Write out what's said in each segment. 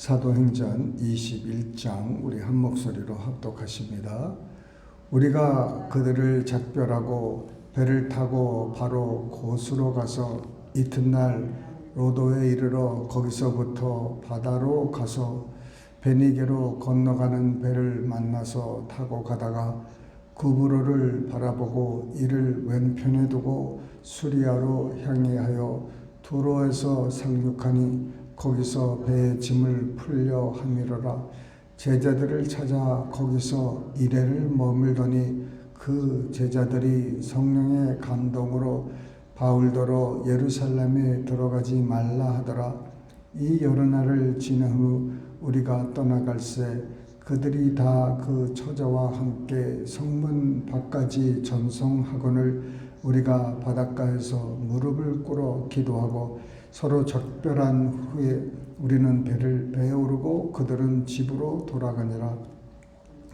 사도행전 21장 우리 한 목소리로 합독하십니다. 우리가 그들을 작별하고 배를 타고 바로 고수로 가서 이튿날 로도에 이르러 거기서부터 바다로 가서 베니게로 건너가는 배를 만나서 타고 가다가 구브로를 바라보고 이를 왼편에 두고 수리아로 향해 하여 두로에서 상륙하니 거기서 배의 짐을 풀려 함이로라. 제자들을 찾아 거기서 이래를 머물더니 그 제자들이 성령의 감동으로 바울더러 예루살렘에 들어가지 말라 하더라. 이 여러 날을 지난 후 우리가 떠나갈새 그들이 다 그 처자와 함께 성문 밖까지 전송하거늘 우리가 바닷가에서 무릎을 꿇어 기도하고 서로 작별한 후에 우리는 배에 오르고 그들은 집으로 돌아가니라.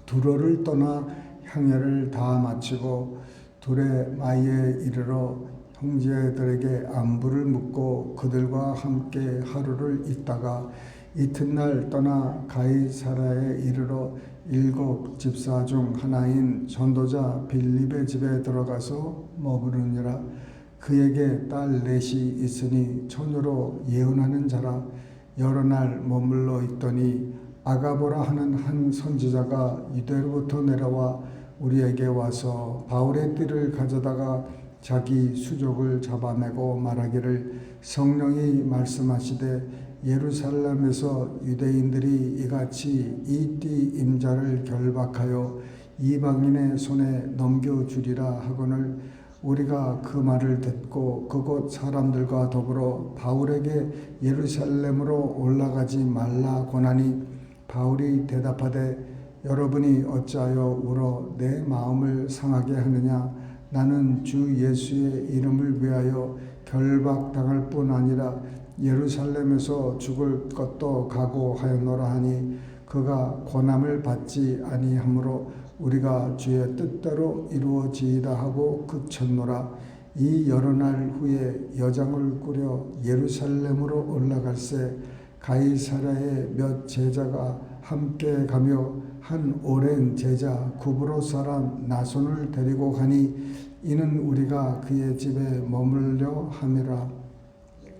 두로를 떠나 향해를 다 마치고 두레마이에 이르러 형제들에게 안부를 묻고 그들과 함께 하루를 있다가 이튿날 떠나 가이사라에 이르러 7 집사 중 하나인 전도자 빌립의 집에 들어가서 머무르니라. 그에게 딸 넷이 있으니 처녀로 예언하는 자라. 여러 날 머물러 있더니 아가보라 하는 한 선지자가 유대로부터 내려와 우리에게 와서 바울의 띠를 가져다가 자기 수족을 잡아내고 말하기를 성령이 말씀하시되 예루살렘에서 유대인들이 이같이 이 띠 임자를 결박하여 이방인의 손에 넘겨주리라 하거늘 우리가 그 말을 듣고 그곳 사람들과 더불어 바울에게 예루살렘으로 올라가지 말라 권하니 바울이 대답하되 여러분이 어찌하여 울어 내 마음을 상하게 하느냐. 나는 주 예수의 이름을 위하여 결박당할 뿐 아니라 예루살렘에서 죽을 것도 각오하였노라 하니 그가 고난을 받지 아니하므로 우리가 주의 뜻대로 이루어지이다 하고 그쳤노라. 이 여러 날 후에 여장을 꾸려 예루살렘으로 올라갈새 가이사랴에 몇 제자가 함께 가며 한 오랜 제자 구브로 사람 나손을 데리고 가니 이는 우리가 그의 집에 머물려 함이라.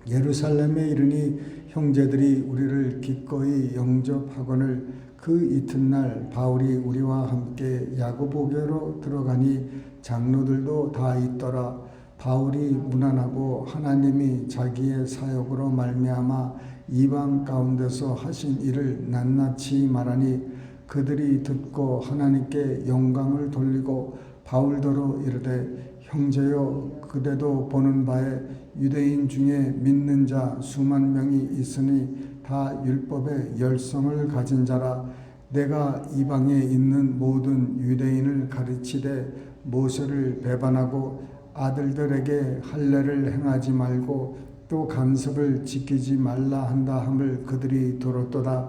예루살렘에 이르니 형제들이 우리를 기꺼이 영접하거늘 그 이튿날 바울이 우리와 함께 야고보교로 들어가니 장로들도 다 있더라. 바울이 무난하고 하나님이 자기의 사역으로 말미암아 이방 가운데서 하신 일을 낱낱이 말하니 그들이 듣고 하나님께 영광을 돌리고 바울더러 이르되 형제여 그대도 보는 바에 유대인 중에 믿는 자 수만 명이 있으니 다 율법의 열성을 가진 자라. 내가 이방에 있는 모든 유대인을 가르치되 모세를 배반하고 아들들에게 할례를 행하지 말고 또 간섭을 지키지 말라 한다 함을 그들이 들었도다.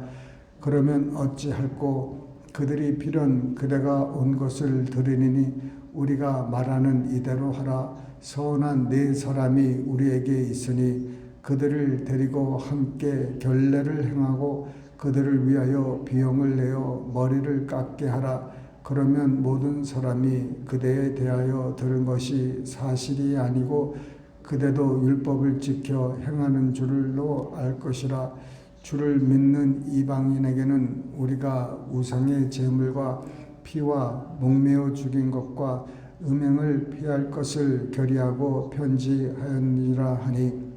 그러면 어찌할꼬 그들이 필연 그대가 온 것을 들으니 우리가 말하는 이대로 하라. 선한 4사람이 우리에게 있으니 그들을 데리고 함께 결례를 행하고 그들을 위하여 비용을 내어 머리를 깎게 하라. 그러면 모든 사람이 그대에 대하여 들은 것이 사실이 아니고 그대도 율법을 지켜 행하는 줄로 알 것이라. 주를 믿는 이방인에게는 우리가 우상의 제물과 피와 목매어 죽인 것과 음행을 피할 것을 결의하고 편지하였느니라 하니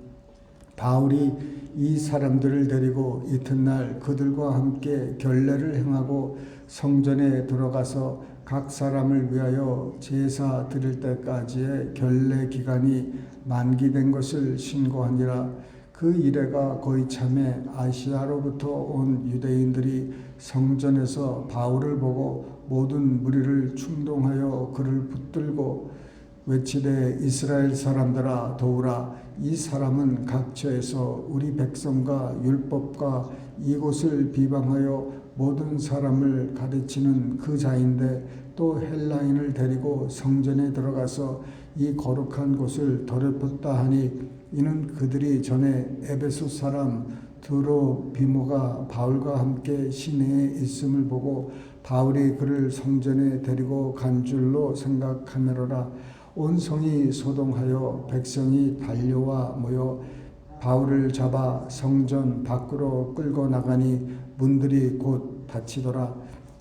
바울이 이 사람들을 데리고 이튿날 그들과 함께 결례를 행하고 성전에 들어가서 각 사람을 위하여 제사 드릴 때까지의 결례 기간이 만기된 것을 신고하니라. 그 이래가 거의 참에 아시아로부터 온 유대인들이 성전에서 바울을 보고 모든 무리를 충동하여 그를 붙들고 외치되 이스라엘 사람들아 도우라. 이 사람은 각처에서 우리 백성과 율법과 이곳을 비방하여 모든 사람을 가르치는 그 자인데 또 헬라인을 데리고 성전에 들어가서 이 거룩한 곳을 더럽혔다 하니 이는 그들이 전에 에베소 사람 드로비모가 바울과 함께 시내에 있음을 보고 바울이 그를 성전에 데리고 간 줄로 생각하느라 온 성이 소동하여 백성이 달려와 모여 바울을 잡아 성전 밖으로 끌고 나가니 문들이 곧 닫히더라.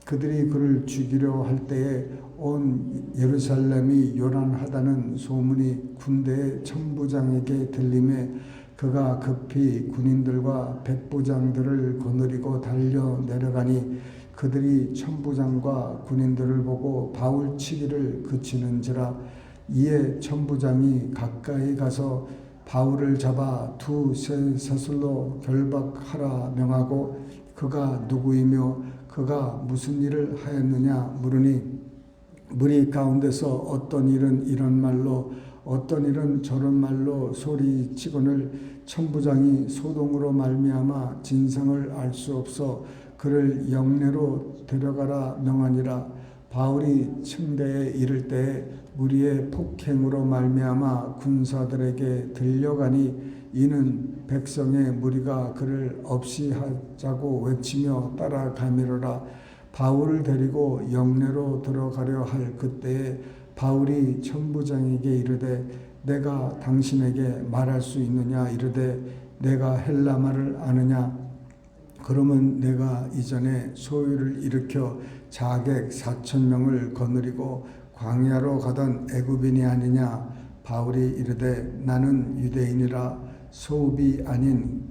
그들이 그를 죽이려 할 때에 온 예루살렘이 요란하다는 소문이 군대의 천부장에게 들림에 그가 급히 군인들과 백부장들을 거느리고 달려 내려가니 그들이 천부장과 군인들을 보고 바울 치기를 그치는지라. 이에 천부장이 가까이 가서 바울을 잡아 두세 사슬로 결박하라 명하고 그가 누구이며 그가 무슨 일을 하였느냐 물으니 무리 가운데서 어떤 일은 이런 말로 어떤 일은 저런 말로 소리치거늘 천부장이 소동으로 말미암아 진상을 알 수 없어 그를 영내로 데려가라 명하니라. 바울이 층대에 이를 때에 무리의 폭행으로 말미암아 군사들에게 들려가니 이는 백성의 무리가 그를 없이 하자고 외치며 따라가미로라. 바울을 데리고 영내로 들어가려 할 그때에 바울이 천부장에게 이르되 내가 당신에게 말할 수 있느냐 이르되 내가 헬라 말을 아느냐. 그러면 내가 이전에 소유를 일으켜 자객 4,000명을 거느리고 광야로 가던 애굽인이 아니냐. 바울이 이르되 나는 유대인이라 소읍이 아닌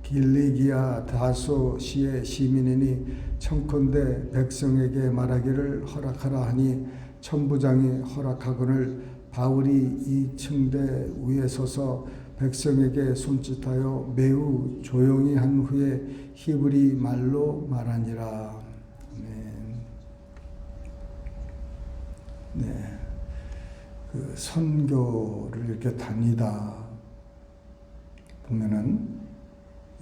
길리기아 다소시의 시민이니 청컨대 백성에게 말하기를 허락하라 하니 천부장이 허락하거늘 바울이 이 층대 위에 서서 백성에게 손짓하여 매우 조용히 한 후에 히브리 말로 말하니라. 네. 그 선교를 이렇게 다니다 보면은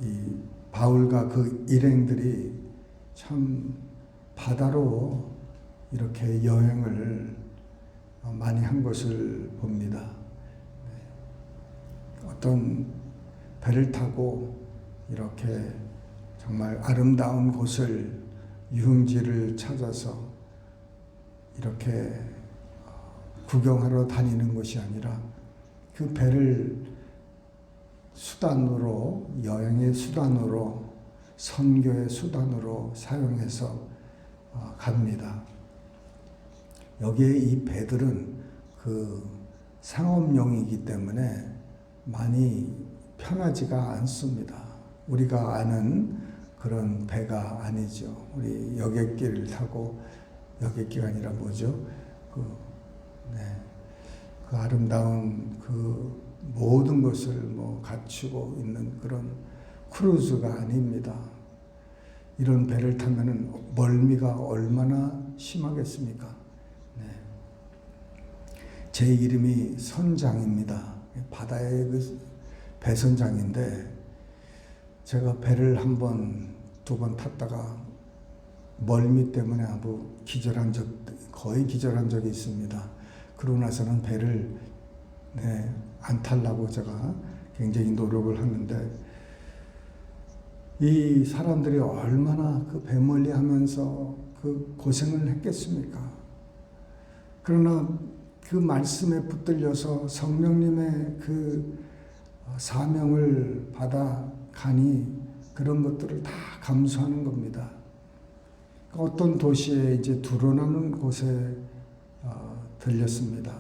이 바울과 그 일행들이 참 바다로 이렇게 여행을 많이 한 것을 봅니다. 어떤 배를 타고 이렇게 정말 아름다운 곳을 유흥지를 찾아서 이렇게 구경하러 다니는 것이 아니라 그 배를 수단으로 여행의 수단으로 선교의 수단으로 사용해서 갑니다. 여기에 이 배들은 그 상업용이기 때문에 많이 편하지가 않습니다. 우리가 아는 그런 배가 아니죠. 우리 여객기를 타고 여객기가 아니라 뭐죠? 그 아름다운 그 모든 것을 갖추고 있는 그런 크루즈가 아닙니다. 이런 배를 타면은 멀미가 얼마나 심하겠습니까? 네. 제 이름이 선장입니다. 바다의 그 배선장인데 제가 배를 두 번 탔다가 멀미 때문에 거의 기절한 적이 있습니다. 그러고 나서는 배를 안 타려고 제가 굉장히 노력을 하는데 이 사람들이 얼마나 그 배멀리 하면서 그 고생을 했겠습니까? 그러나 그 말씀에 붙들려서 성령님의 그 사명을 받아 가니 그런 것들을 다 감수하는 겁니다. 어떤 도시에 이제 드러나는 곳에 들렸습니다.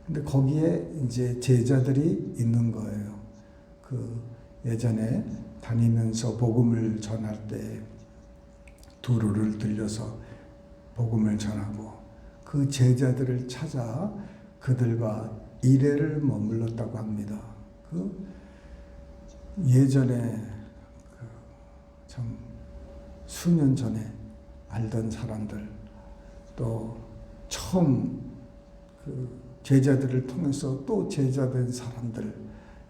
근데 거기에 이제 제자들이 있는 거예요. 그 예전에 다니면서 복음을 전할 때 두루를 들려서 복음을 전하고 그 제자들을 찾아 그들과 일회를 머물렀다고 합니다. 그 예전에 참 수년 전에 알던 사람들 또 처음 그 제자들을 통해서 또 제자된 사람들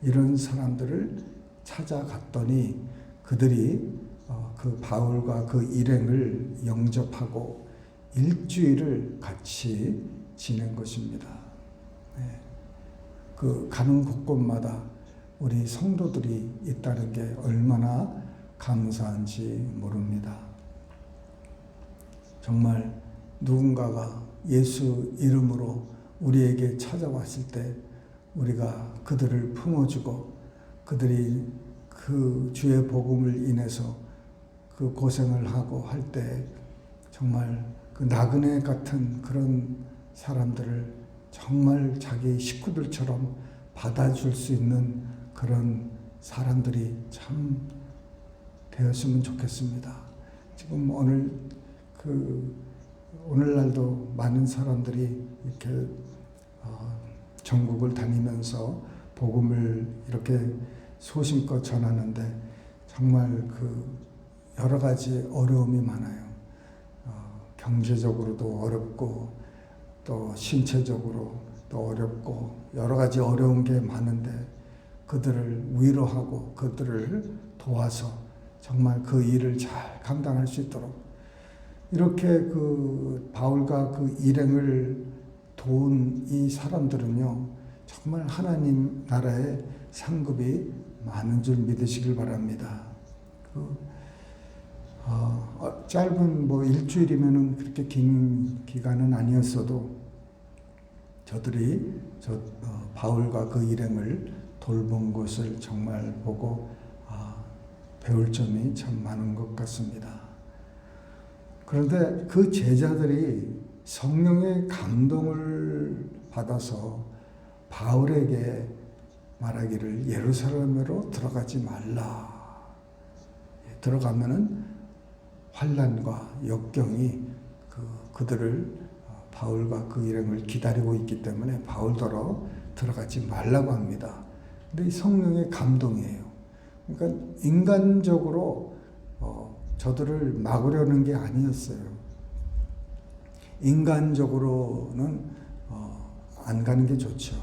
이런 사람들을 찾아갔더니 그들이 그 바울과 그 일행을 영접하고 일주일을 같이 지낸 것입니다. 네. 그 가는 곳곳마다 우리 성도들이 있다는 게 얼마나 감사한지 모릅니다. 정말 누군가가 예수 이름으로 우리에게 찾아왔을 때 우리가 그들을 품어주고 그들이 그 주의 복음을 인해서 그 고생을 하고 할 때 정말 그 나그네 같은 그런 사람들을 정말 자기 식구들처럼 받아줄 수 있는 그런 사람들이 참 되었으면 좋겠습니다. 지금 오늘날도 많은 사람들이 이렇게 전국을 다니면서 복음을 이렇게 소신껏 전하는데 정말 그 여러 가지 어려움이 많아요. 경제적으로도 어렵고 또 신체적으로 또 어렵고 여러 가지 어려운 게 많은데 그들을 위로하고 그들을 도와서 정말 그 일을 잘 감당할 수 있도록 이렇게 그 바울과 그 일행을 도운 이 사람들은요 정말 하나님 나라의 상급이 많은 줄 믿으시길 바랍니다. 짧은 일주일이면은 그렇게 긴 기간은 아니었어도 저들이 바울과 그 일행을 돌본 것을 정말 보고 배울 점이 참 많은 것 같습니다. 그런데 그 제자들이 성령의 감동을 받아서 바울에게 말하기를 예루살렘으로 들어가지 말라. 들어가면은 환난과 역경이 그들을 바울과 그 일행을 기다리고 있기 때문에 바울더러 들어가지 말라고 합니다. 근데 이 성령의 감동이에요. 그러니까 인간적으로 저들을 막으려는 게 아니었어요. 인간적으로는 안 가는 게 좋죠.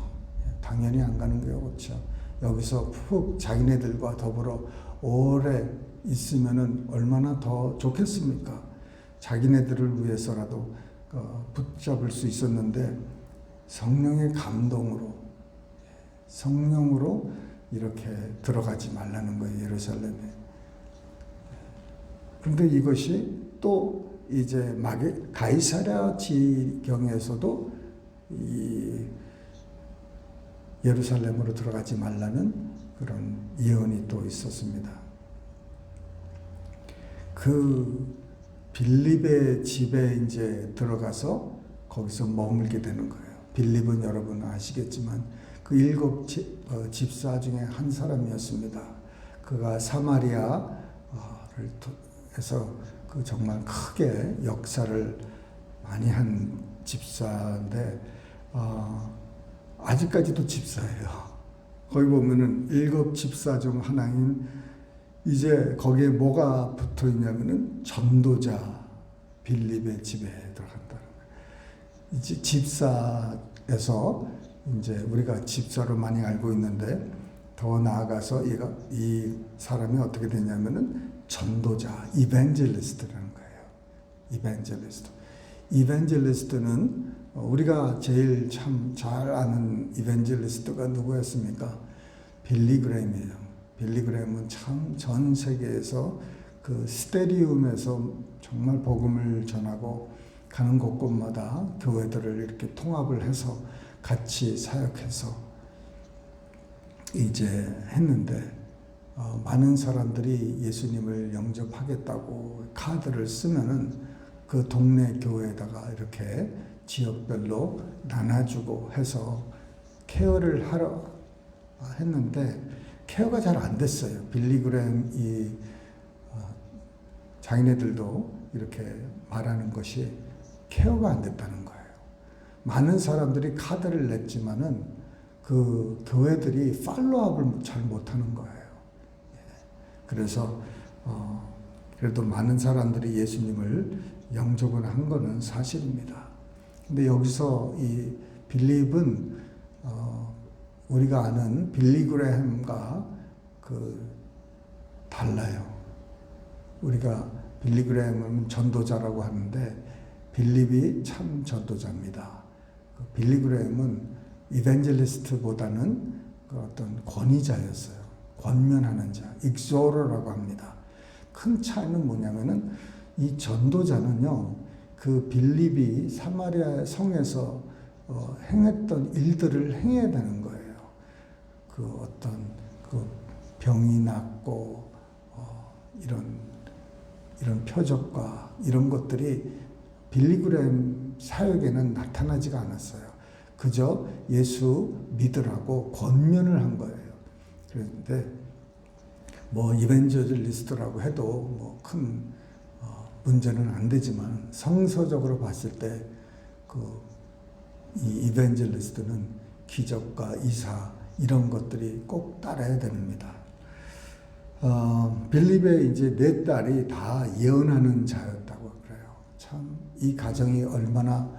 당연히 안 가는 게 좋죠. 여기서 푹 자기네들과 더불어 오래 있으면은 얼마나 더 좋겠습니까? 자기네들을 위해서라도 붙잡을 수 있었는데 성령의 감동으로 성령으로 이렇게 들어가지 말라는 거예요, 예루살렘에. 그런데 이것이 또 이제 가이사랴 지경에서도 이 예루살렘으로 들어가지 말라는 그런 예언이 또 있었습니다. 그 빌립의 집에 이제 들어가서 거기서 머물게 되는 거예요. 빌립은 여러분 아시겠지만 그 7 집사 중에 한 사람이었습니다. 그가 사마리아를 해서 그 정말 크게 역사를 많이 한 집사인데 아직까지도 집사예요. 거기 보면은 7 집사 중 하나인 이제 거기에 뭐가 붙어 있냐면은 전도자 빌립의 집에 들어간다는 거예요. 이제 집사에서 이제 우리가 집사로 많이 알고 있는데 더 나아가서 이 사람이 어떻게 되냐면은 전도자, 이벤젤리스트라는 거예요. 이벤젤리스트는 우리가 제일 참 잘 아는 이벤젤리스트가 누구였습니까? 빌리그램이에요. 빌리그램은 참 전 세계에서 그 스테디움에서 정말 복음을 전하고 가는 곳곳마다 교회들을 이렇게 통합을 해서 같이 사역해서 이제 했는데 많은 사람들이 예수님을 영접하겠다고 카드를 쓰면은 그 동네 교회에다가 이렇게 지역별로 나눠주고 해서 케어를 하러 했는데 케어가 잘 안 됐어요. 빌리그램 자기네들도 이렇게 말하는 것이 케어가 안 됐다는 거예요. 많은 사람들이 카드를 냈지만은 그 교회들이 팔로우업을 잘 못하는 거예요. 그래서 그래도 많은 사람들이 예수님을 영접을 한 거는 사실입니다. 근데 여기서 이 빌립은 우리가 아는 빌리그램과 달라요. 우리가 빌리그램은 전도자라고 하는데 빌립이 참 전도자입니다. 빌리그램은 이벤젤리스트보다는 그 어떤 권위자였어요. 권면하는 자, 익소로라고 합니다. 큰 차이는 뭐냐면은 이 전도자는요, 그 빌립이 사마리아 성에서 행했던 일들을 행해야 되는 거예요. 그 어떤 그 병이 낫고 이런 표적과 이런 것들이 빌리그램 사역에는 나타나지가 않았어요. 그저 예수 믿으라고 권면을 한 거예요. 그런데 뭐 이벤저리스트라고 해도 뭐 큰 문제는 안 되지만 성서적으로 봤을 때 이 이벤저리스트는 기적과 이사 이런 것들이 꼭 따라야 됩니다. 빌립의 이제 네 딸이 다 예언하는 자였다고 그래요. 참 이 가정이 얼마나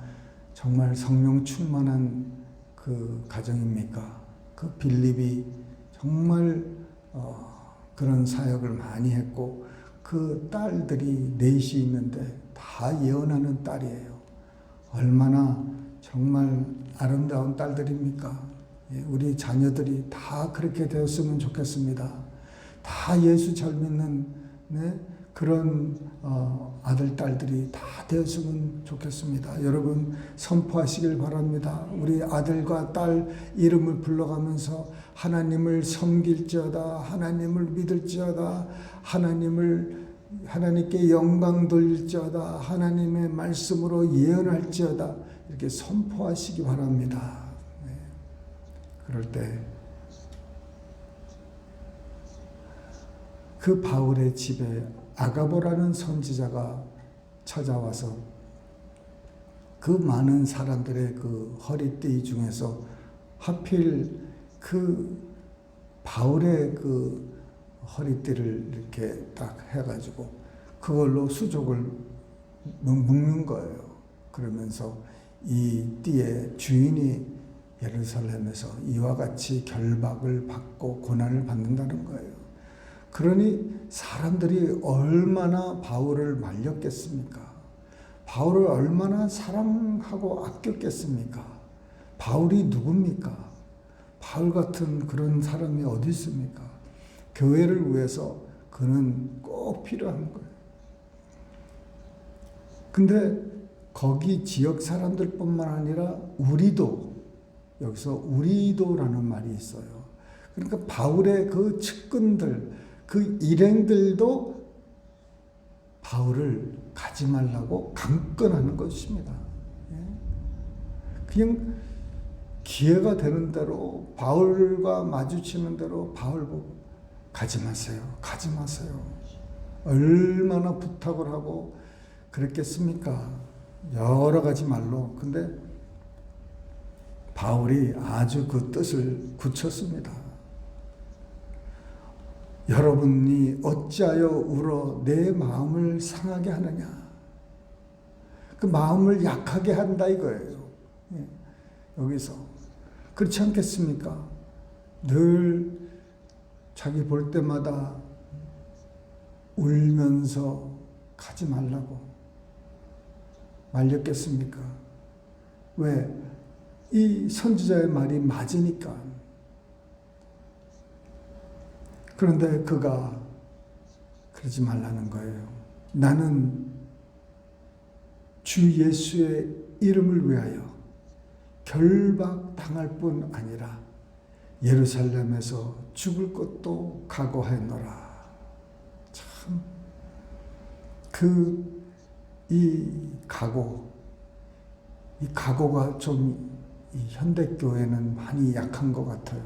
정말 성령 충만한 그 가정입니까? 그 빌립이 정말 그런 사역을 많이 했고 그 딸들이 넷이 있는데 다 예언하는 딸이에요. 얼마나 정말 아름다운 딸들입니까? 우리 자녀들이 다 그렇게 되었으면 좋겠습니다. 다 예수 잘 믿는 그런 아들, 딸들이 다 되었으면 좋겠습니다. 여러분 선포하시길 바랍니다. 우리 아들과 딸 이름을 불러가면서 하나님을 섬길지어다, 하나님을 믿을지어다, 하나님께 영광 돌릴지어다, 하나님의 말씀으로 예언할지어다, 이렇게 선포하시기 바랍니다. 그럴 때 그 바울의 집에 아가보라는 선지자가 찾아와서 그 많은 사람들의 그 허리띠 중에서 하필 그 바울의 그 허리띠를 이렇게 딱 해가지고 그걸로 수족을 묶는 거예요. 그러면서 이 띠의 주인이 예루살렘에서 이와 같이 결박을 받고 고난을 받는다는 거예요. 그러니 사람들이 얼마나 바울을 말렸겠습니까? 바울을 얼마나 사랑하고 아꼈겠습니까? 바울이 누굽니까? 바울 같은 그런 사람이 어디 있습니까? 교회를 위해서 그는 꼭 필요한 거예요. 근데 거기 지역 사람들뿐만 아니라 우리도, 여기서 우리도라는 말이 있어요. 그러니까 바울의 그 측근들, 그 일행들도 바울을 가지 말라고 강권하는 것입니다. 그냥 기회가 되는 대로 바울과 마주치는 대로 바울 보고 가지 마세요. 가지 마세요. 얼마나 부탁을 하고 그랬겠습니까? 여러 가지 말로. 근데 바울이 아주 그 뜻을 굳혔습니다. 여러분이 어찌하여 울어 내 마음을 상하게 하느냐. 그 마음을 약하게 한다 이거예요. 여기서. 그렇지 않겠습니까? 늘 자기 볼 때마다 울면서 가지 말라고 말렸겠습니까? 왜? 이 선지자의 말이 맞으니까. 그런데 그가 그러지 말라는 거예요. 나는 주 예수의 이름을 위하여 결박당할 뿐 아니라 예루살렘에서 죽을 것도 각오하였노라. 참, 이 각오가 좀 이 현대교회는 많이 약한 것 같아요.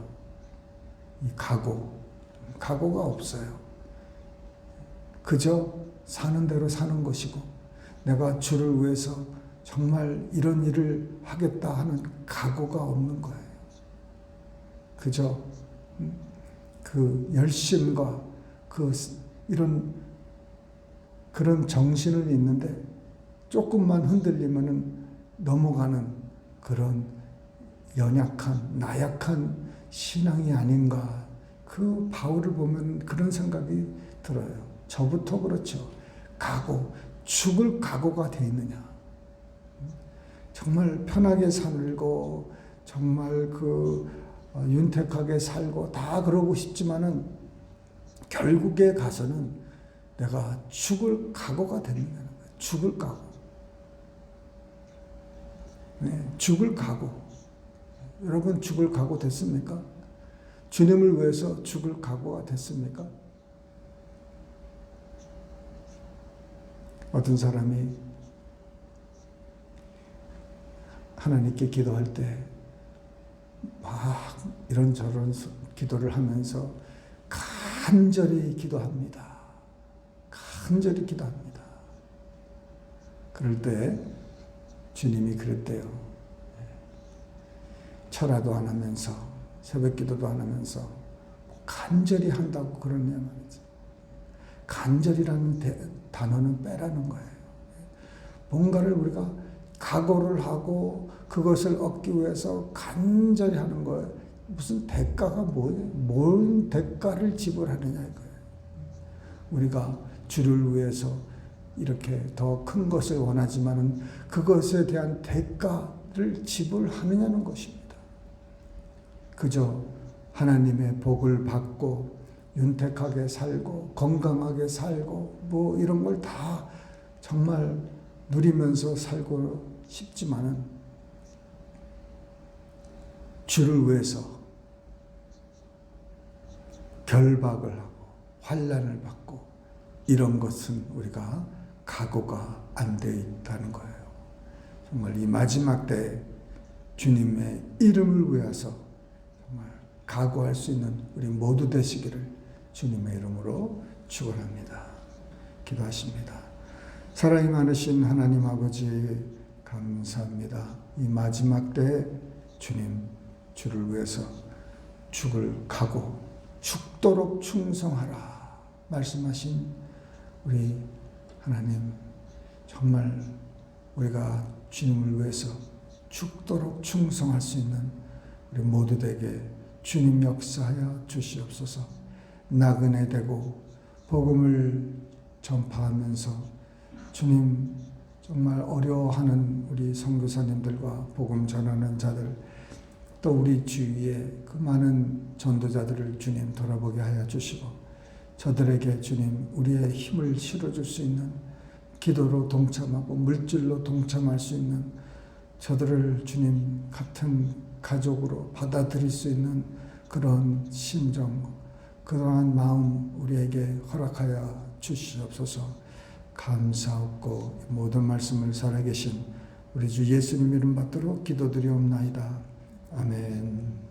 이 각오가 없어요. 그저 사는 대로 사는 것이고, 내가 주를 위해서 정말 이런 일을 하겠다 하는 각오가 없는 거예요. 그저 그 열심과 그런 정신은 있는데 조금만 흔들리면은 넘어가는 그런 연약한, 나약한 신앙이 아닌가. 그 바울을 보면 그런 생각이 들어요. 저부터 그렇죠. 죽을 각오가 돼 있느냐. 정말 편하게 살고, 정말 윤택하게 살고 다 그러고 싶지만은 결국에 가서는 내가 죽을 각오가 되는 거예요. 죽을 각오. 네, 죽을 각오. 여러분 죽을 각오 됐습니까? 주님을 위해서 죽을 각오가 됐습니까? 어떤 사람이 하나님께 기도할 때 막 이런저런 기도를 하면서 간절히 기도합니다. 간절히 기도합니다. 그럴 때 주님이 그랬대요. 철야도 안 하면서 새벽 기도도 안 하면서 간절히 한다고 그러냐 말이지. 간절이라는 단어는 빼라는 거예요. 뭔가를 우리가 각오를 하고 그것을 얻기 위해서 간절히 하는 거예요. 무슨 대가가 뭐예요? 뭔 대가를 지불하느냐 이거예요. 우리가 주를 위해서 이렇게 더 큰 것을 원하지만은 그것에 대한 대가를 지불하느냐는 것입니다. 그저 하나님의 복을 받고 윤택하게 살고 건강하게 살고 뭐 이런 걸 다 정말 누리면서 살고 싶지만은 주를 위해서 결박을 하고 환난을 받고 이런 것은 우리가 각오가 안 돼 있다는 거예요. 정말 이 마지막 때 주님의 이름을 위해서 정말 각오할 수 있는 우리 모두 되시기를 주님의 이름으로 축원합니다. 기도하십니다. 사랑이 많으신 하나님 아버지 감사합니다. 이 마지막 때에 주님 주를 위해서 죽을 각오, 죽도록 충성하라 말씀하신 우리 하나님, 정말 우리가 주님을 위해서 죽도록 충성할 수 있는 우리 모두에게 주님 역사하여 주시옵소서. 나그네 되고 복음을 전파하면서 주님 정말 어려워하는 우리 선교사님들과 복음 전하는 자들, 또 우리 주위에 그 많은 전도자들을 주님 돌아보게 하여 주시고 저들에게 주님 우리의 힘을 실어줄 수 있는, 기도로 동참하고 물질로 동참할 수 있는 저들을 주님 같은 가족으로 받아들일 수 있는 그런 심정, 그러한 마음 우리에게 허락하여 주시옵소서. 감사하고 모든 말씀을 살아계신 우리 주 예수님 이름 받들어 기도드리옵나이다. 아멘.